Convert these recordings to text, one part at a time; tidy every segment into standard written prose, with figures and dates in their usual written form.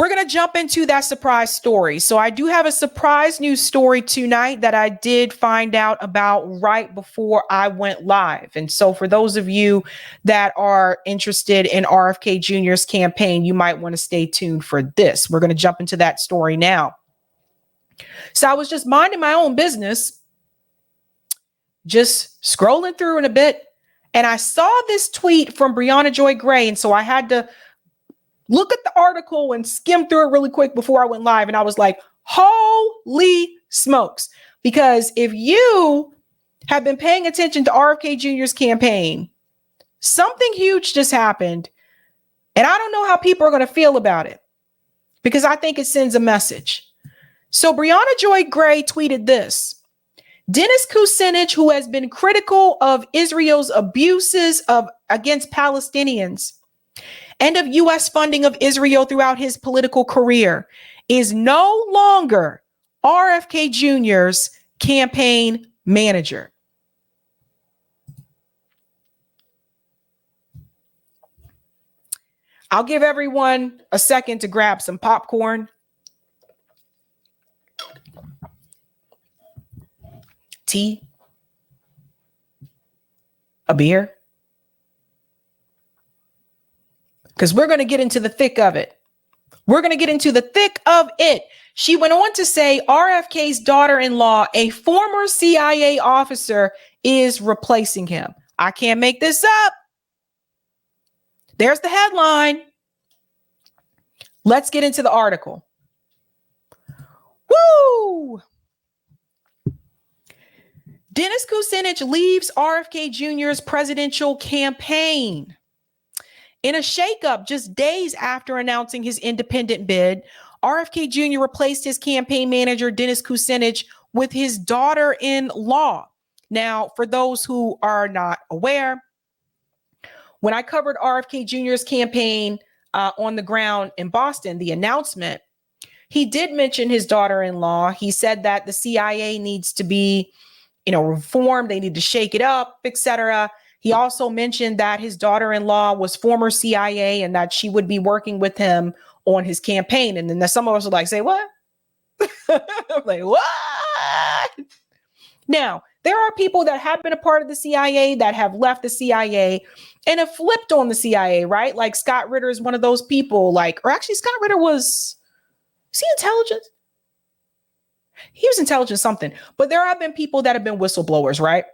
we're going to jump into that surprise story. So I do have a surprise news story tonight that I did find out about right before I went live. And so for those of you that are interested in RFK Jr.'s campaign, you might want to stay tuned for this. We're going to jump into that story now. So I was just minding my own business, just scrolling through in a bit, and I saw this tweet from Brianna Joy Gray. And so I had to look at the article and skim through it really quick before I went live. And I was like, holy smokes. Because if you have been paying attention to RFK Jr.'s campaign, something huge just happened. And I don't know how people are going to feel about it, because I think it sends a message. So Brianna Joy Gray tweeted this: Dennis Kucinich, who has been critical of Israel's abuses against Palestinians and of U.S. funding of Israel throughout his political career, is no longer RFK Jr.'s campaign manager. I'll give everyone a second to grab some popcorn, tea, a beer, because we're going to get into the thick of it. We're going to get into the thick of it. She went on to say RFK's daughter-in-law, a former CIA officer, is replacing him. I can't make this up. There's the headline. Let's get into the article. Woo! Dennis Kucinich leaves RFK Jr.'s presidential campaign. In a shakeup just days after announcing his independent bid, RFK Jr. replaced his campaign manager, Dennis Kucinich, with his daughter-in-law. Now, for those who are not aware, when I covered RFK Jr.'s campaign on the ground in Boston, the announcement, he did mention his daughter-in-law. He said that the CIA needs to be, reformed. They need to shake it up, etc. He also mentioned that his daughter-in-law was former CIA and that she would be working with him on his campaign. And then some of us are like, say what? I'm like, what? Now, there are people that have been a part of the CIA that have left the CIA and have flipped on the CIA, right? Like Scott Ritter is one of those people, or actually Scott Ritter was he intelligent? He was intelligent something, but there have been people that have been whistleblowers, right?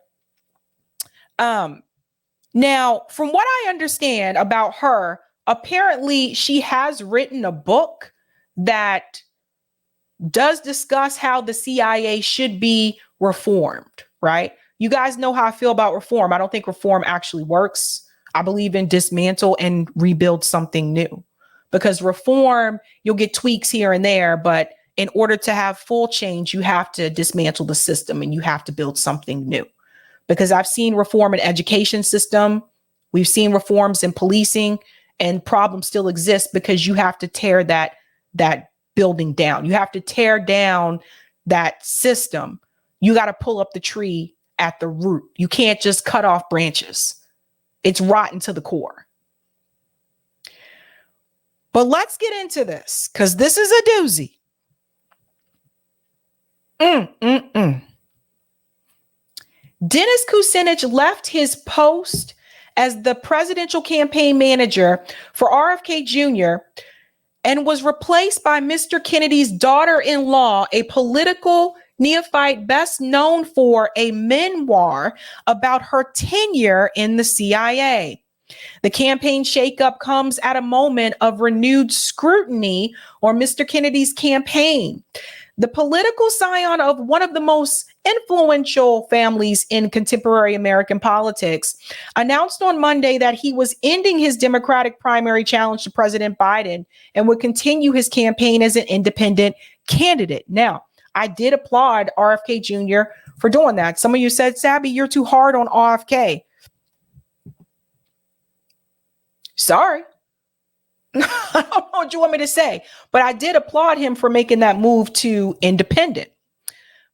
Now, from what I understand about her, apparently she has written a book that does discuss how the CIA should be reformed, right? You guys know how I feel about reform. I don't think reform actually works. I believe in dismantle and rebuild something new, because reform, you'll get tweaks here and there, but in order to have full change, you have to dismantle the system and you have to build something new. Because I've seen reform in education system. We've seen reforms in policing, and problems still exist because you have to tear that building down. You have to tear down that system. You got to pull up the tree at the root. You can't just cut off branches. It's rotten to the core. But let's get into this, because this is a doozy. Dennis Kucinich left his post as the presidential campaign manager for RFK Jr. and was replaced by Mr. Kennedy's daughter-in-law, a political neophyte best known for a memoir about her tenure in the CIA. The campaign shakeup comes at a moment of renewed scrutiny on Mr. Kennedy's campaign. The political scion of one of the most influential families in contemporary American politics announced on Monday that he was ending his Democratic primary challenge to President Biden and would continue his campaign as an independent candidate. Now, I did applaud RFK Jr. for doing that. Some of you said, Sabby, you're too hard on RFK. Sorry. I don't know what you want me to say, but I did applaud him for making that move to independent.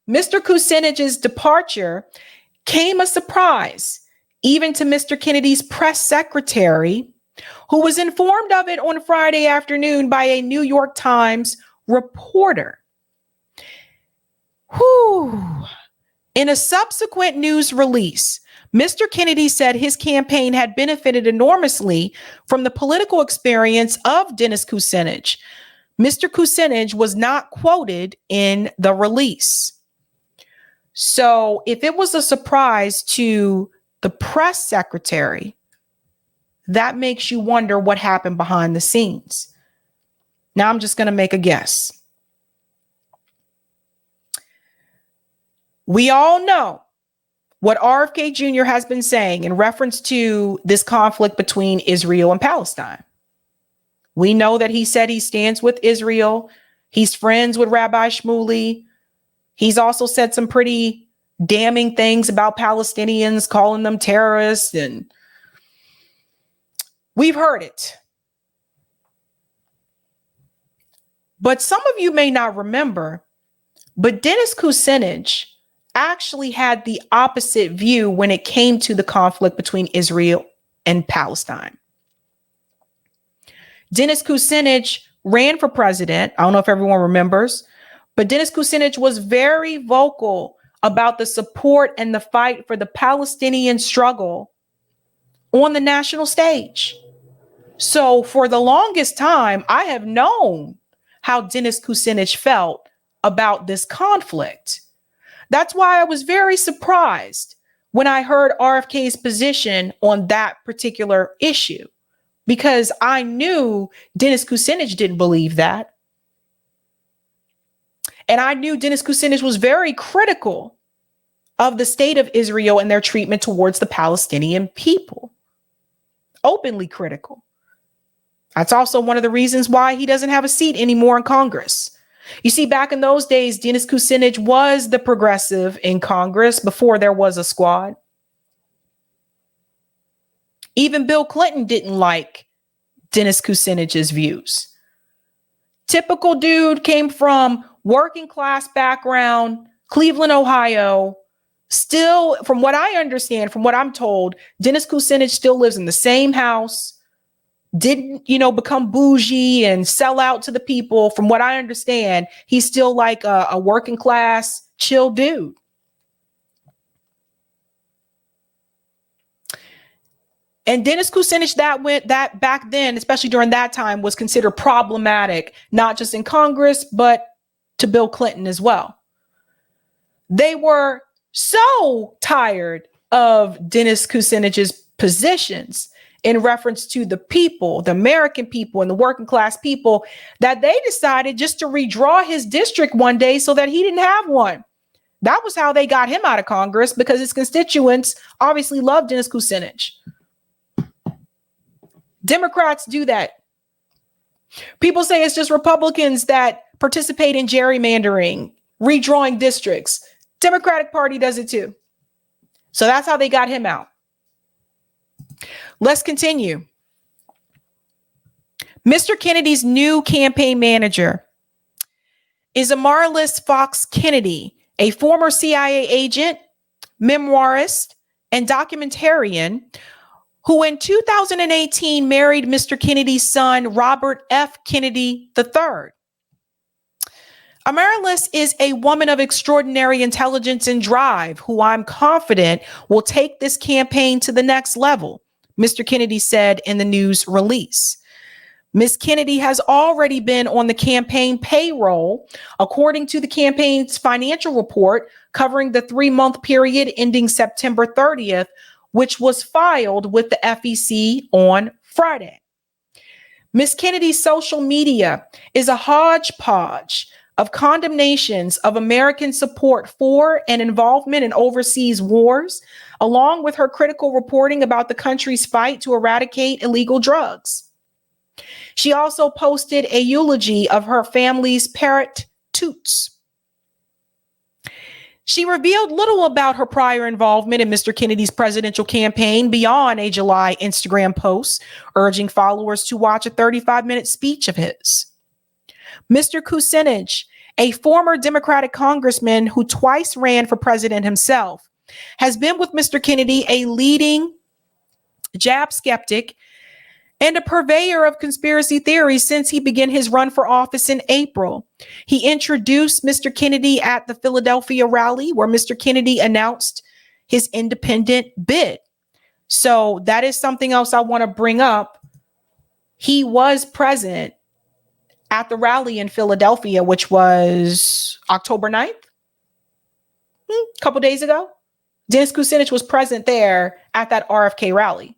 Mr. Kucinich's departure came a surprise, even to Mr. Kennedy's press secretary, who was informed of it on Friday afternoon by a New York Times reporter. In a subsequent news release, Mr. Kennedy said his campaign had benefited enormously from the political experience of Dennis Kucinich. Mr. Kucinich was not quoted in the release. So if it was a surprise to the press secretary, that makes you wonder what happened behind the scenes. Now I'm just going to make a guess. We all know what RFK Jr. has been saying in reference to this conflict between Israel and Palestine. We know that he said he stands with Israel. He's friends with Rabbi Shmuley. He's also said some pretty damning things about Palestinians, calling them terrorists, and we've heard it. But some of you may not remember, but Dennis Kucinich actually had the opposite view when it came to the conflict between Israel and Palestine. Dennis Kucinich ran for president. I don't know if everyone remembers, but Dennis Kucinich was very vocal about the support and the fight for the Palestinian struggle on the national stage. So for the longest time, I have known how Dennis Kucinich felt about this conflict. That's why I was very surprised when I heard RFK's position on that particular issue, because I knew Dennis Kucinich didn't believe that. And I knew Dennis Kucinich was very critical of the state of Israel and their treatment towards the Palestinian people. Openly critical. That's also one of the reasons why he doesn't have a seat anymore in Congress. You see, back in those days, Dennis Kucinich was the progressive in Congress before there was a squad. Even Bill Clinton didn't like Dennis Kucinich's views. Typical dude, came from working class background, Cleveland, Ohio. Still, from what I understand, from what I'm told, Dennis Kucinich still lives in the same house. Didn't, become bougie and sell out to the people. From what I understand, he's still like a working class, chill dude. And Dennis Kucinich, that back then, especially during that time, was considered problematic, not just in Congress, but to Bill Clinton as well. They were so tired of Dennis Kucinich's positions in reference to the people, the American people and the working class people, that they decided just to redraw his district one day so that he didn't have one. That was how they got him out of Congress, because his constituents obviously loved Dennis Kucinich. Democrats do that. People say it's just Republicans that participate in gerrymandering, redrawing districts. Democratic Party does it too. So that's how they got him out. Let's continue. Mr. Kennedy's new campaign manager is Amaryllis Fox Kennedy, a former CIA agent, memoirist, and documentarian who in 2018 married Mr. Kennedy's son, Robert F. Kennedy III. Amaryllis is a woman of extraordinary intelligence and drive who I'm confident will take this campaign to the next level, Mr. Kennedy said in the news release. Ms. Kennedy has already been on the campaign payroll, according to the campaign's financial report covering the 3-month period ending September 30th, which was filed with the FEC on Friday. Ms. Kennedy's social media is a hodgepodge of condemnations of American support for and involvement in overseas wars, along with her critical reporting about the country's fight to eradicate illegal drugs. She also posted a eulogy of her family's parrot, Toots. She revealed little about her prior involvement in Mr. Kennedy's presidential campaign beyond a July Instagram post urging followers to watch a 35-minute speech of his. Mr. Kucinich, a former Democratic congressman who twice ran for president himself, has been with Mr. Kennedy a leading jab skeptic and a purveyor of conspiracy theories since he began his run for office in April. He introduced Mr. Kennedy at the Philadelphia rally where Mr. Kennedy announced his independent bid. So that is something else I want to bring up. He was present at the rally in Philadelphia, which was October 9th, a couple days ago. Dennis Kucinich was present there at that RFK rally.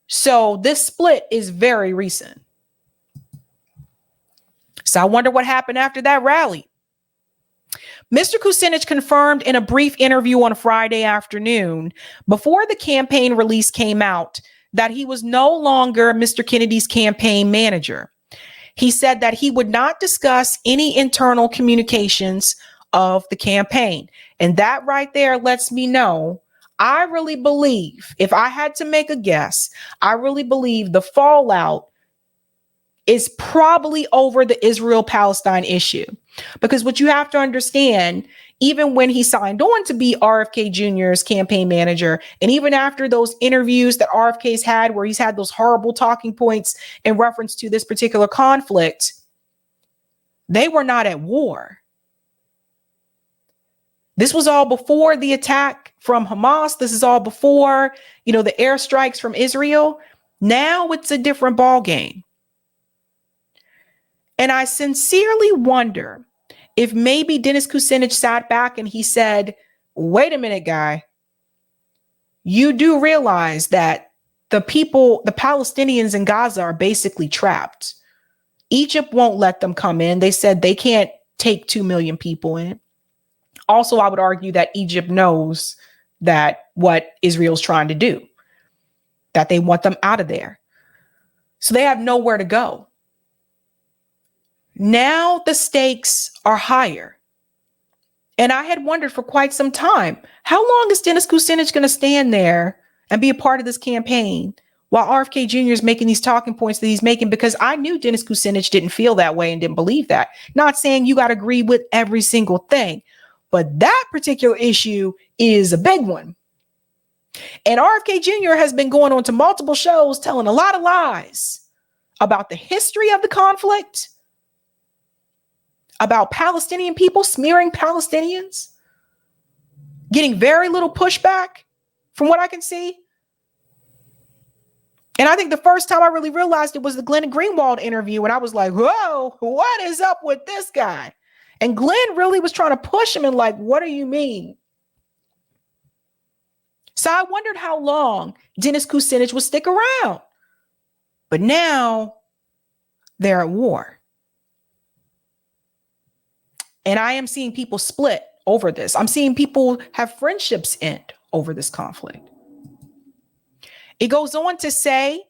So this split is very recent. So I wonder what happened after that rally. Mr. Kucinich confirmed in a brief interview on Friday afternoon, before the campaign release came out, that he was no longer Mr. Kennedy's campaign manager. He said that he would not discuss any internal communications of the campaign. And that right there lets me know, I really believe, if I had to make a guess, I really believe the fallout is probably over the Israel-Palestine issue. Because what you have to understand, even when he signed on to be RFK Jr.'s campaign manager, and even after those interviews that RFK's had where he's had those horrible talking points in reference to this particular conflict, they were not at war. This was all before the attack from Hamas. This is all before, the airstrikes from Israel. Now it's a different ballgame. And I sincerely wonder if maybe Dennis Kucinich sat back and he said, wait a minute, guy, you do realize that the Palestinians in Gaza are basically trapped. Egypt won't let them come in. They said they can't take 2 million people in. Also, I would argue that Egypt knows that what Israel's trying to do, that they want them out of there. So they have nowhere to go. Now the stakes are higher. And I had wondered for quite some time, how long is Dennis Kucinich going to stand there and be a part of this campaign while RFK Jr. is making these talking points that he's making? Because I knew Dennis Kucinich didn't feel that way and didn't believe that. Not saying you got to agree with every single thing, but that particular issue is a big one. And RFK Jr. has been going on to multiple shows telling a lot of lies about the history of the conflict, about Palestinian people, smearing Palestinians, getting very little pushback from what I can see. And I think the first time I really realized it was the Glenn Greenwald interview. And I was like, whoa, what is up with this guy? And Glenn really was trying to push him and like, what do you mean? So I wondered how long Dennis Kucinich would stick around. But now they're at war. And I am seeing people split over this. I'm seeing people have friendships end over this conflict. It goes on to say,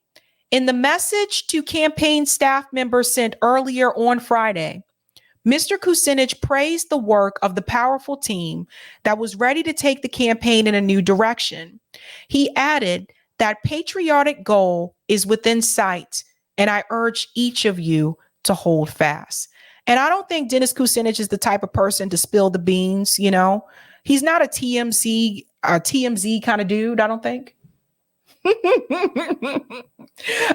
in the message to campaign staff members sent earlier on Friday, Mr. Kucinich praised the work of the powerful team that was ready to take the campaign in a new direction. He added that patriotic goal is within sight, and I urge each of you to hold fast. And I don't think Dennis Kucinich is the type of person to spill the beans, He's not a TMZ kind of dude, I don't think.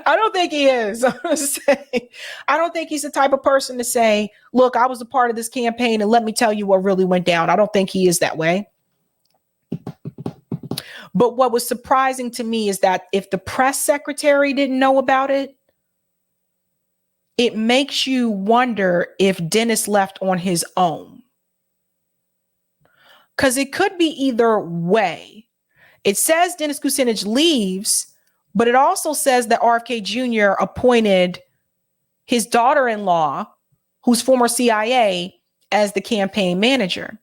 I don't think he is. I don't think he's the type of person to say, look, I was a part of this campaign and let me tell you what really went down. I don't think he is that way. But what was surprising to me is that if the press secretary didn't know about it, it makes you wonder if Dennis left on his own. Because it could be either way. It says Dennis Kucinich leaves, but it also says that RFK Jr. appointed his daughter-in-law, who's former CIA, as the campaign manager.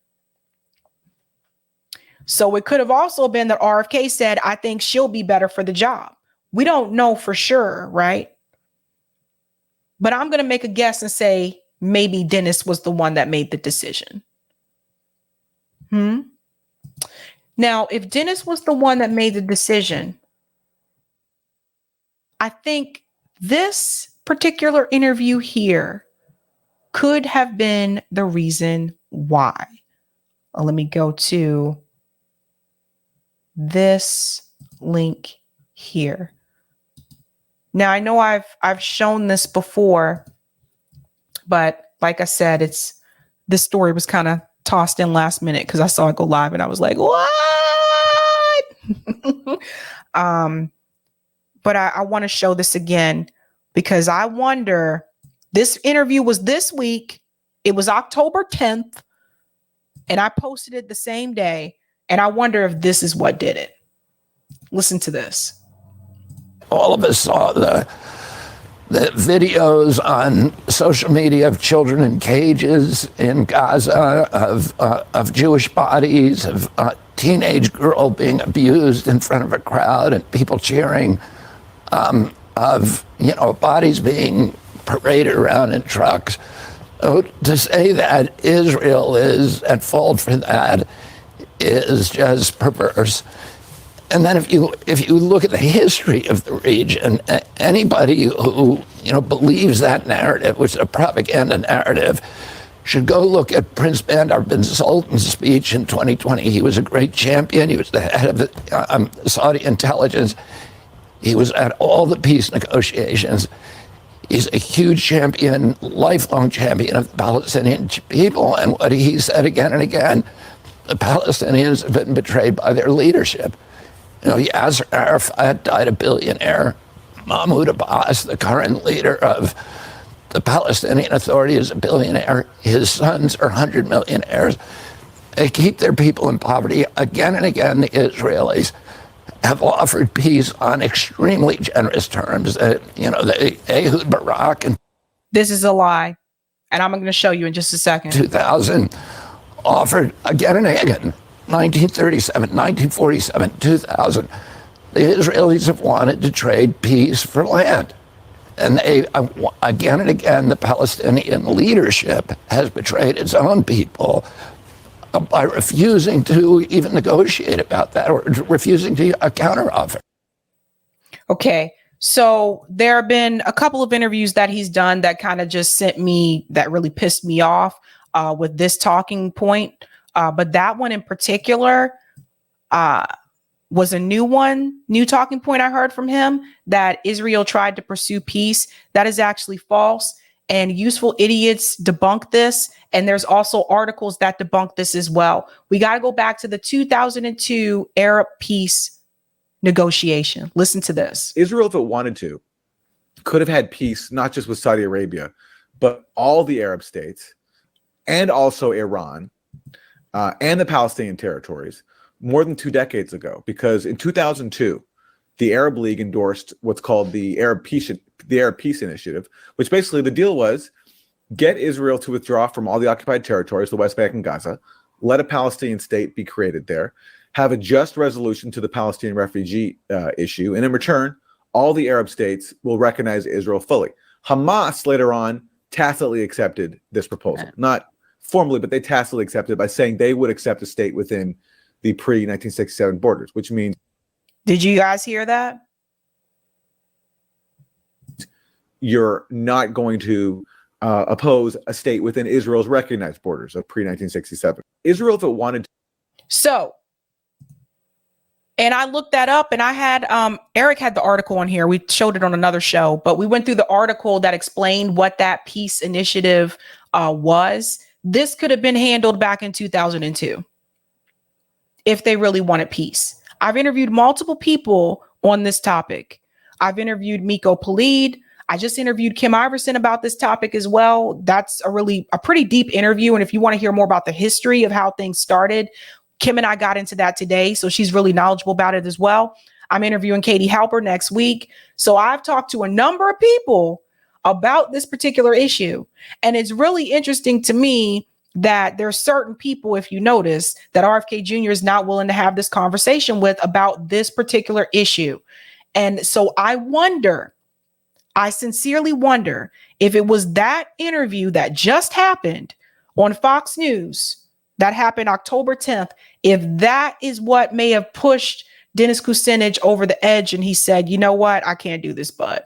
So it could have also been that RFK said, I think she'll be better for the job. We don't know for sure, right? But I'm going to make a guess and say maybe Dennis was the one that made the decision. Now, if Dennis was the one that made the decision, I think this particular interview here could have been the reason why. Let me go to this link here. Now I know I've shown this before, but like I said, this story was kind of tossed in last minute because I saw it go live and I was like, what? But I want to show this again because I wonder, this interview was this week. It was October 10th and I posted it the same day. And I wonder if this is what did it. Listen to this. All of us saw the videos on social media of children in cages in Gaza, of Jewish bodies, of a teenage girl being abused in front of a crowd and people cheering, of bodies being paraded around in trucks. So to say that Israel is at fault for that is just perverse. And then if you look at the history of the region, anybody who believes that narrative, which is a propaganda narrative, should go look at Prince Bandar bin Sultan's speech in 2020. He was a great champion. He was the head of the Saudi intelligence. He was at all the peace negotiations. He's a huge champion, lifelong champion of the Palestinian people. And what he said again and again, the Palestinians have been betrayed by their leadership. Yasser Arafat died a billionaire. Mahmoud Abbas, the current leader of the Palestinian Authority, is a billionaire. His sons are 100 millionaires. They keep their people in poverty. Again and again, the Israelis have offered peace on extremely generous terms. The Ehud Barak and this is a lie, and I'm going to show you in just a second. 2000 offered again and again. 1937, 1947, 2000, the Israelis have wanted to trade peace for land. And they, again and again, the Palestinian leadership has betrayed its own people by refusing to even negotiate about that or refusing to a counteroffer. Okay, so there have been a couple of interviews that he's done that kind of just that really pissed me off with this talking point. But that one in particular was a new talking point I heard from him, that Israel tried to pursue peace. That is actually false. And Useful Idiots debunk this. And there's also articles that debunk this as well. We got to go back to the 2002 Arab peace negotiation. Listen to this. Israel, if it wanted to, could have had peace, not just with Saudi Arabia, but all the Arab states and also Iran. And the Palestinian territories more than 2 decades ago, because in 2002, the Arab League endorsed what's called the Arab Peace Initiative, which basically the deal was get Israel to withdraw from all the occupied territories, the West Bank and Gaza, let a Palestinian state be created there, have a just resolution to the Palestinian refugee issue, and in return, all the Arab states will recognize Israel fully. Hamas later on tacitly accepted this proposal, not formally, but they tacitly accepted by saying they would accept a state within the pre-1967 borders, which means... Did you guys hear that? You're not going to oppose a state within Israel's recognized borders of pre-1967. Israel, if it wanted to... So, and I looked that up and I had, Eric had the article on here. We showed it on another show, but we went through the article that explained what that peace initiative was. This could have been handled back in 2002 if they really wanted peace. I've interviewed multiple people on this topic. I've interviewed Miko Palid. I just interviewed Kim Iverson about this topic as well. That's a pretty deep interview. And if you want to hear more about the history of how things started, Kim and I got into that today. So she's really knowledgeable about it as well. I'm interviewing Katie Halper next week. So I've talked to a number of people about this particular issue. And it's really interesting to me that there's certain people, if you notice, that RFK Jr. is not willing to have this conversation with about this particular issue. And so I sincerely wonder if it was that interview that just happened on Fox News that happened October 10th, if that is what may have pushed Dennis Kucinich over the edge and he said, you know what, I can't do this, bud.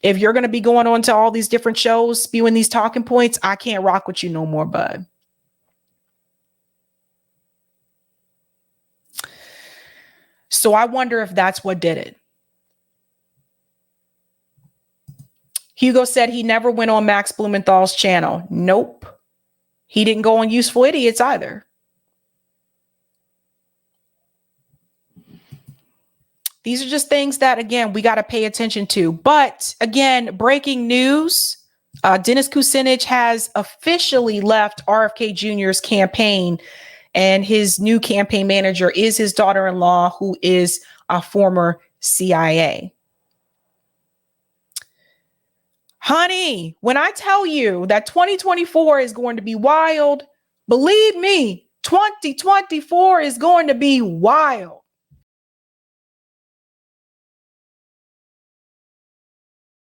If you're going to be going on to all these different shows, spewing these talking points, I can't rock with you no more, bud. So I wonder if that's what did it. Hugo said he never went on Max Blumenthal's channel. Nope. He didn't go on Useful Idiots either. These are just things that, again, we got to pay attention to. But again, breaking news, Dennis Kucinich has officially left RFK Jr.'s campaign, and his new campaign manager is his daughter-in-law, who is a former CIA. Honey, when I tell you that 2024 is going to be wild, believe me, 2024 is going to be wild.